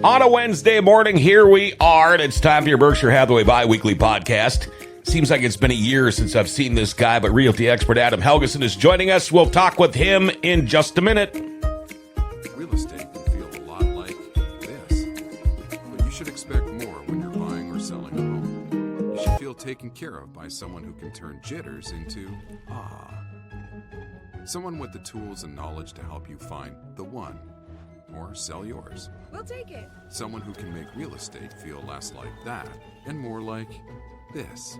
On a Wednesday morning, here we are, and it's time for your Berkshire Hathaway Bi-Weekly podcast. Seems like it's been a year since I've seen this guy, but realty expert Adam Helgeson is joining us. We'll talk with him in just a minute. Real estate can feel a lot like this, but you should expect more when you're buying or selling a home. You should feel taken care of by someone who can turn jitters into someone with the tools and knowledge to help you find the one or sell yours. We'll take it. Someone who can make real estate feel less like that and more like this.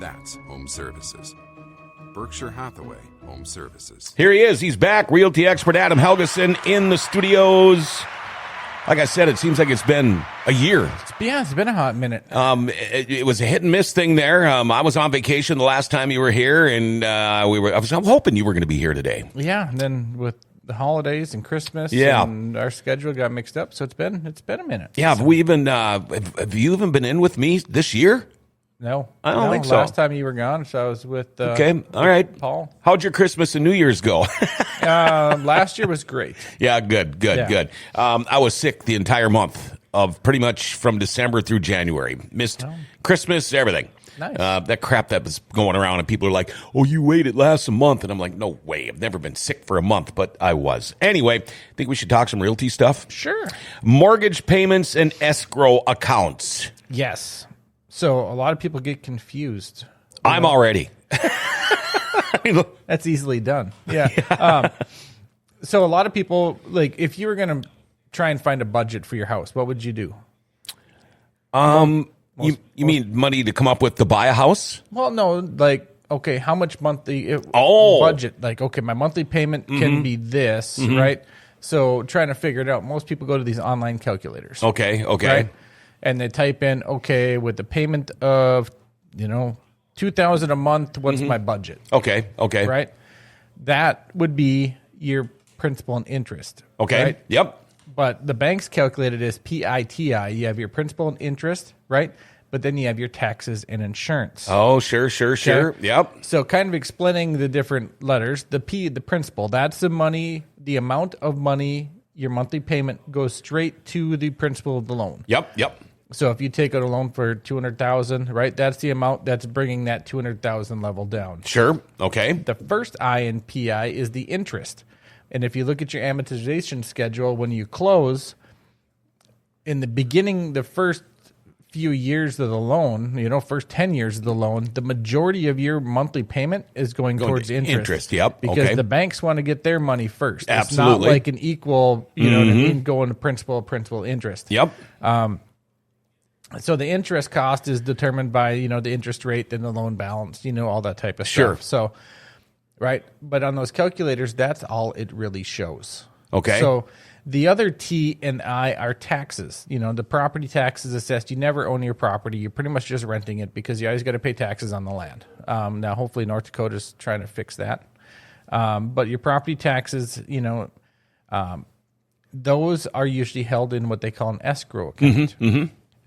That's Home Services. Berkshire Hathaway Home Services. Here he is. He's back. Realty expert Adam Helgeson in the studios. Like I said, it seems like it's been a year. Yeah, it's been a hot minute. It was a hit and miss thing there. I was on vacation the last time you were here, and I'm hoping you were going to be here today. Yeah, and then with the holidays and Christmas, and our schedule got mixed up, so it's been a minute. Yeah, have you even been in with me this year? No, I don't think so. Last time you were gone, so I was with okay, all right, Paul. How'd your Christmas and New Year's go? Last year was great. Yeah, good. I was sick the entire month of pretty much from December through January. Missed Christmas, everything. Nice. That crap that was going around, and people are like, "Oh, you wait, it lasts a month," and I'm like, "No way! I've never been sick for a month," but I was. Anyway, think we should talk some realty stuff. Sure. Mortgage payments and escrow accounts. Yes. So a lot of people get confused. I'm already. That's easily done. Yeah. So a lot of people, like, if you were going to try and find a budget for your house, what would you do? You mean money to come up with to buy a house? Well, no, like, okay, how much monthly budget? Like, okay, my monthly payment can be this, right? So trying to figure it out. Most people go to these online calculators. Okay. Right? And they type in, okay, with the payment of, $2,000 a month, what's my budget? Okay. Right? That would be your principal and interest. Okay. Right? Yep. But the banks calculate it as PITI. You have your principal and interest, right? But then you have your taxes and insurance. Oh, sure. Yep. So kind of explaining the different letters. The P, the principal, that's the money, the amount of money, your monthly payment goes straight to the principal of the loan. Yep. So if you take out a loan for $200,000, right, that's the amount that's bringing that $200,000 level down. Sure. Okay. The first I in PI is the interest. And if you look at your amortization schedule, when you close, in the beginning, the first few years of the loan, first 10 years of the loan, the majority of your monthly payment is going towards interest. Yep. Because the banks want to get their money first. Absolutely. It's not like an equal, what I mean, going to principal, interest. Yep. So the interest cost is determined by, the interest rate and the loan balance, all that type of stuff. So, right. But on those calculators, that's all it really shows. Okay. So the other T and I are taxes. The property taxes assessed. You never own your property. You're pretty much just renting it because you always got to pay taxes on the land. Now, hopefully North Dakota's trying to fix that. But your property taxes, those are usually held in what they call an escrow account.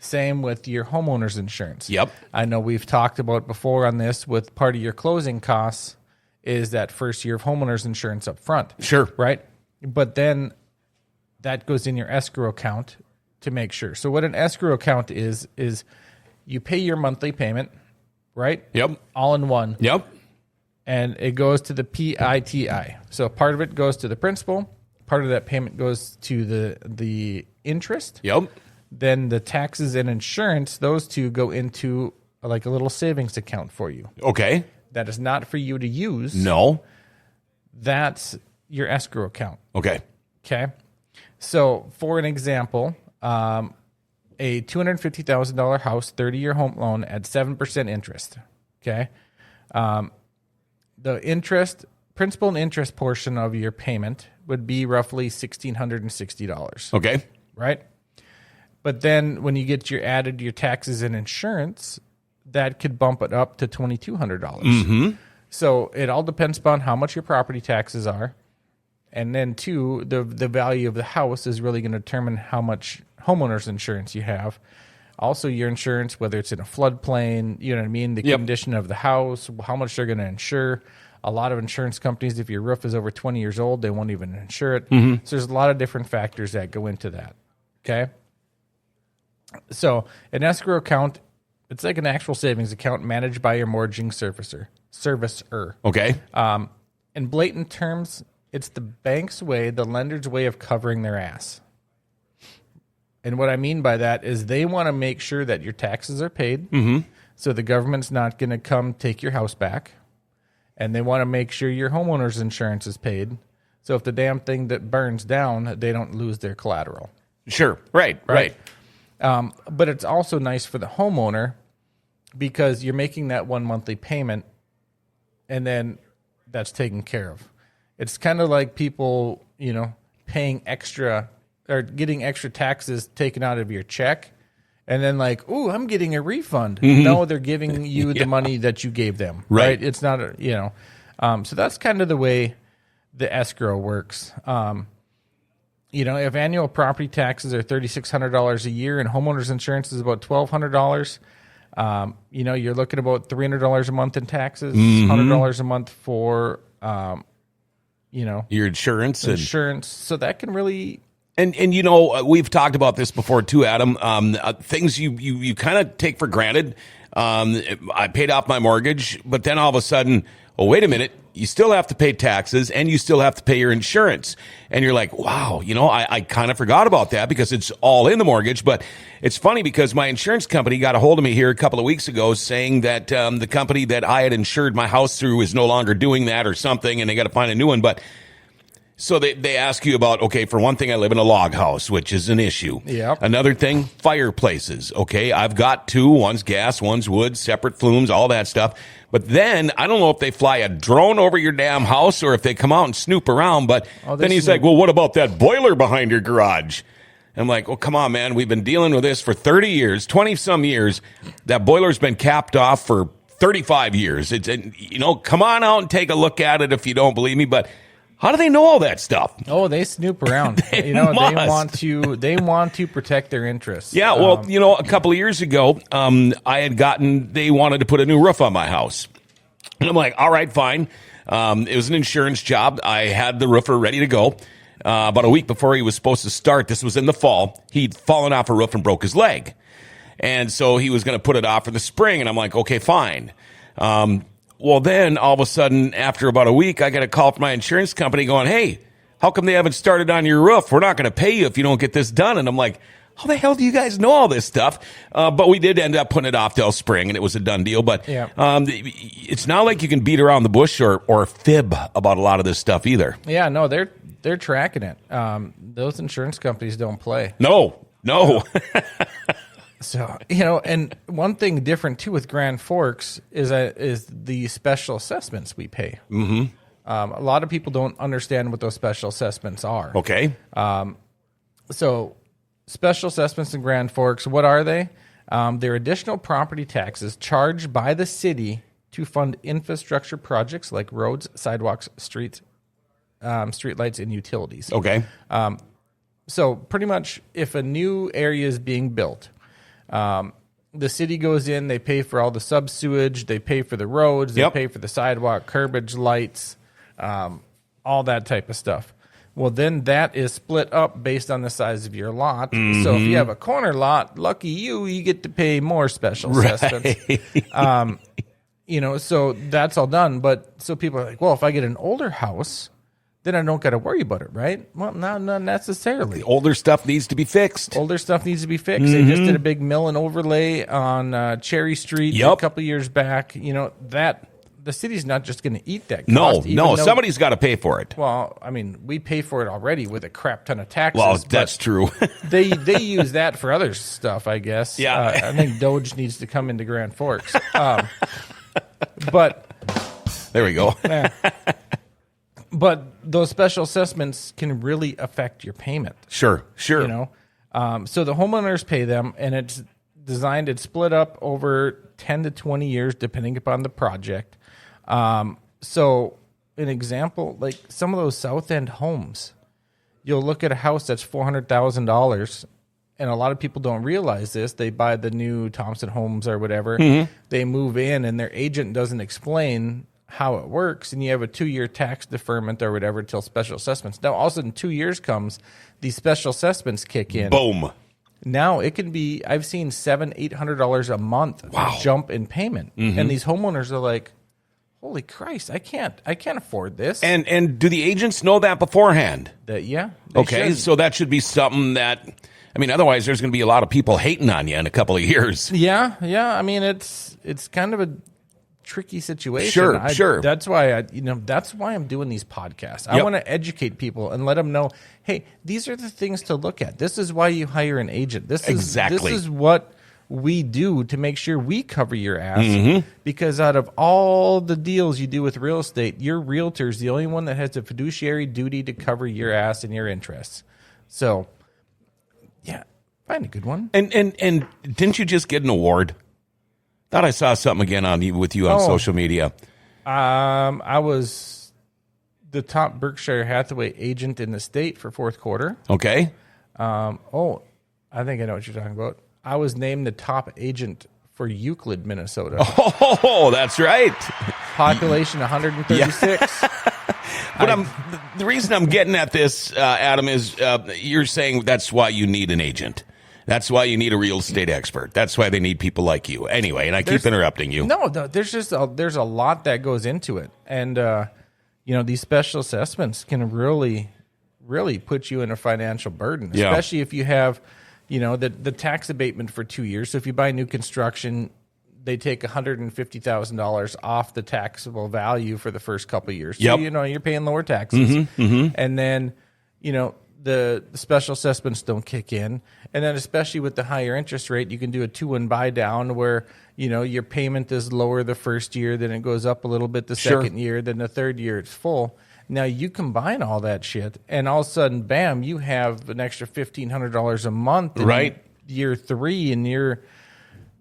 Same with your homeowner's insurance. Yep. I know we've talked about before on this with part of your closing costs is that first year of homeowner's insurance up front. Sure. Right? But then that goes in your escrow account to make sure. So what an escrow account is you pay your monthly payment, right? Yep. All in one. Yep. And it goes to the PITI. So part of it goes to the principal. Part of that payment goes to the interest. Yep. Then the taxes and insurance, those two go into like a little savings account for you. Okay. That is not for you to use. No. That's your escrow account. Okay. Okay. So for an example, a $250,000 house, 30-year home loan at 7% interest. Okay. The interest, principal and interest portion of your payment would be roughly $1,660. Okay. Right? But then when you get added your taxes and insurance, that could bump it up to $2,200. So it all depends upon how much your property taxes are. And then, two, the value of the house is really going to determine how much homeowner's insurance you have. Also, your insurance, whether it's in a floodplain, you know what I mean, the condition of the house, how much they're going to insure. A lot of insurance companies, if your roof is over 20 years old, they won't even insure it. So there's a lot of different factors that go into that. Okay. So an escrow account, it's like an actual savings account managed by your mortgaging servicer. Okay. In blatant terms, it's the bank's way, the lender's way of covering their ass. And what I mean by that is they want to make sure that your taxes are paid. So the government's not going to come take your house back. And they want to make sure your homeowner's insurance is paid. So if the damn thing that burns down, they don't lose their collateral. Sure. Right. But it's also nice for the homeowner because you're making that one monthly payment and then that's taken care of. It's kind of like people, paying extra or getting extra taxes taken out of your check and then like, ooh, I'm getting a refund. No, they're giving you the money that you gave them. Right. It's not, so that's kind of the way the escrow works. If annual property taxes are $3,600 a year and homeowners insurance is about $1,200, you're looking at about $300 a month in taxes, $100 a month for, your insurance. So that can really... And we've talked about this before too, Adam. Things you kind of take for granted. I paid off my mortgage, but then all of a sudden, oh, wait a minute. You still have to pay taxes and you still have to pay your insurance. And you're like, wow, I kind of forgot about that because it's all in the mortgage. But it's funny because my insurance company got a hold of me here a couple of weeks ago saying that the company that I had insured my house through is no longer doing that or something, and they got to find a new one. But so they ask you about, okay, for one thing, I live in a log house, which is an issue. Yep. Another thing, fireplaces. Okay, I've got two. One's gas, one's wood, separate flumes, all that stuff. But then I don't know if they fly a drone over your damn house or if they come out and snoop around. But then he's like, well, what about that boiler behind your garage? I'm like, oh, come on, man. We've been dealing with this for 30 years, 20-some years. That boiler's been capped off for 35 years. Come on out and take a look at it if you don't believe me. But how do they know all that stuff? Oh, they snoop around. They want to protect their interests. Yeah, well, a couple of years ago, they wanted to put a new roof on my house. And I'm like, all right, fine. It was an insurance job. I had the roofer ready to go. About a week before he was supposed to start, this was in the fall, he'd fallen off a roof and broke his leg. And so he was going to put it off for the spring. And I'm like, okay, fine. Well, then all of a sudden, after about a week, I got a call from my insurance company going, hey, how come they haven't started on your roof? We're not going to pay you if you don't get this done. And I'm like, how the hell do you guys know all this stuff? But we did end up putting it off till spring, and it was a done deal. But it's not like you can beat around the bush or fib about a lot of this stuff either. Yeah, no, they're tracking it. Those insurance companies don't play. No. So, and one thing different, too, with Grand Forks is the special assessments we pay. Mm-hmm. A lot of people don't understand what those special assessments are. Okay. So, special assessments in Grand Forks, what are they? They're additional property taxes charged by the city to fund infrastructure projects like roads, sidewalks, streets, streetlights, and utilities. Okay. So, pretty much, if a new area is being built, the city goes in, they pay for all the sub-sewage, they pay for the roads, they pay for the sidewalk, curbage, lights, all that type of stuff. Well, then that is split up based on the size of your lot. Mm-hmm. So if you have a corner lot, lucky you get to pay more special assessments. So that's all done. But so people are like, well, if I get an older house, then I don't got to worry about it, right? Well, not necessarily. The older stuff needs to be fixed. They just did a big mill and overlay on Cherry Street a couple of years back. That the city's not just going to eat that cost. No, somebody's got to pay for it. Well, I mean, we pay for it already with a crap ton of taxes. Well, that's true. they use that for other stuff, I guess. Yeah. I think Doge needs to come into Grand Forks. But there we go. But those special assessments can really affect your payment. Sure. So the homeowners pay them, and it's split up over 10 to 20 years, depending upon the project. So an example, like some of those South End homes, you'll look at a house that's $400,000, and a lot of people don't realize this. They buy the new Thompson homes or whatever. Mm-hmm. They move in, and their agent doesn't explain how it works, and you have a 2-year tax deferment or whatever till special assessments. Now, all of a sudden, 2 years comes, these special assessments kick in. Boom. Now it can be, I've seen $700-800 a month jump in payment. And these homeowners are like, holy Christ, I can't afford this. And do the agents know that beforehand? They Okay, should. so that should be something that, I mean, otherwise there's going to be a lot of people hating on you in a couple of years. Yeah. I mean, it's kind of a tricky situation. Sure. That's why that's why I'm doing these podcasts. I want to educate people and let them know, hey, these are the things to look at. This is why you hire an agent. This is what we do to make sure we cover your ass. Because out of all the deals you do with real estate, your realtor's the only one that has a fiduciary duty to cover your ass and your interests. So, yeah, find a good one. And didn't you just get an award? Thought I saw something again with you on social media. I was the top Berkshire Hathaway agent in the state for fourth quarter. Okay. I think I know what you're talking about. I was named the top agent for Euclid, Minnesota. Oh, that's right. Population 136. But the reason I'm getting at this, Adam, is you're saying that's why you need an agent. That's why you need a real estate expert. That's why they need people like you. Anyway, and I keep interrupting you. No, there's a lot that goes into it. And, these special assessments can really, really put you in a financial burden, especially if you have, the tax abatement for 2 years. So if you buy new construction, they take $150,000 off the taxable value for the first couple of years. So, you're paying lower taxes. And then, the special assessments don't kick in. And then especially with the higher interest rate, you can do a 2-1 buy down where, your payment is lower the first year, then it goes up a little bit the second year, then the third year it's full. Now you combine all that shit and all of a sudden, bam, you have an extra $1,500 a month in year 3 and you're,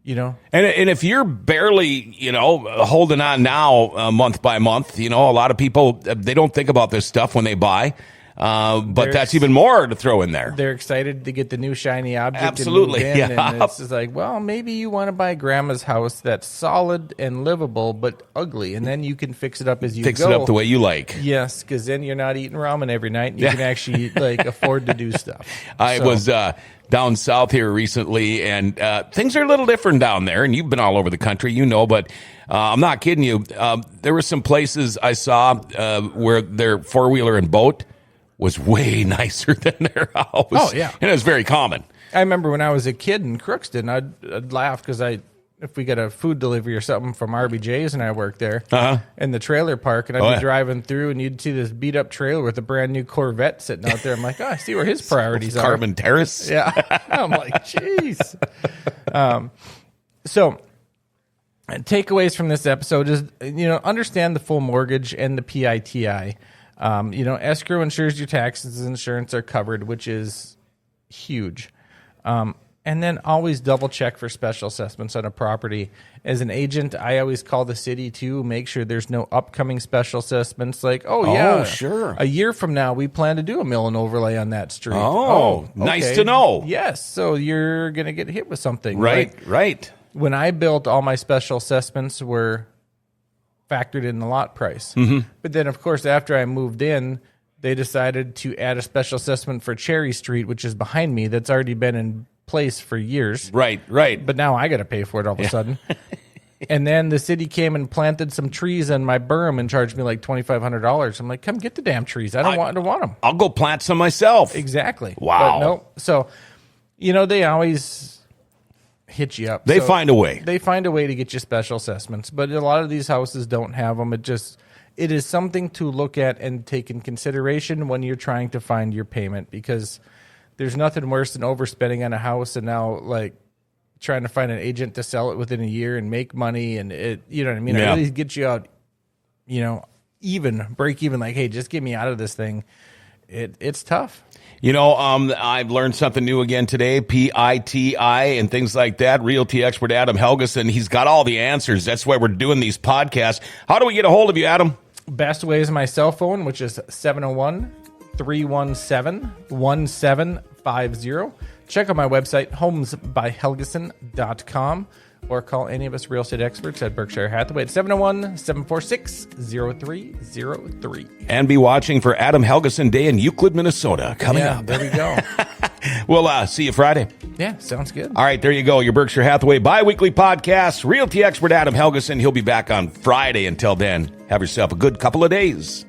And if you're barely, holding on now month by month, a lot of people, they don't think about this stuff when they buy. But that's even more to throw in there. They're excited to get the new shiny object. Absolutely. And move in, and it's just like, well, maybe you want to buy grandma's house that's solid and livable, but ugly. And then you can fix it up as you Fix go. it up the way you like. Yes, because then you're not eating ramen every night. And you can actually afford to do stuff. I was down south here recently, and things are a little different down there. And you've been all over the country, but I'm not kidding you. There were some places I saw where their four-wheeler and boat was way nicer than their house. Oh, yeah. And it was very common. I remember when I was a kid in Crookston, I'd laugh because if we got a food delivery or something from RBJ's and I worked there in the trailer park, and I'd be driving through and you'd see this beat up trailer with a brand new Corvette sitting out there. I'm like, I see where his priorities are. Carbon Terrace. Yeah. I'm like, jeez. So takeaways from this episode is, understand the full mortgage and the PITI. Escrow ensures your taxes and insurance are covered, which is huge. And then always double check for special assessments on a property. As an agent, I always call the city to make sure there's no upcoming special assessments like, sure. a year from now we plan to do a mill and overlay on that street. Nice to know. Yes, so you're going to get hit with something. Right. When I built, all my special assessments were factored in the lot price. But then, of course, after I moved in, they decided to add a special assessment for Cherry Street, which is behind me, that's already been in place for years. Right. But now I got to pay for it all of a sudden. And then the city came and planted some trees in my berm and charged me like $2,500. I'm like, come get the damn trees. I don't want them. I'll go plant some myself. Exactly. Wow. But no. So, they always hit you up. They find a way. They find a way to get you special assessments, but a lot of these houses don't have them. It is something to look at and take in consideration when you're trying to find your payment, because there's nothing worse than overspending on a house and now trying to find an agent to sell it within a year and make money, and it, you know what I mean? Yeah. It really gets you out, break even, like, hey, just get me out of this thing. It's tough. I've learned something new again today, PITI and things like that. Realty expert Adam Helgeson, he's got all the answers. That's why we're doing these podcasts. How do we get a hold of you, Adam? Best way is my cell phone, which is 701-317-1750. Check out my website, homesbyhelgeson.com. or call any of us real estate experts at Berkshire Hathaway at 701-746-0303. And be watching for Adam Helgeson Day in Euclid, Minnesota coming up. There we go. We'll see you Friday. Yeah, sounds good. All right, there you go. Your Berkshire Hathaway bi-weekly podcast. Realty expert Adam Helgeson. He'll be back on Friday. Until then, have yourself a good couple of days.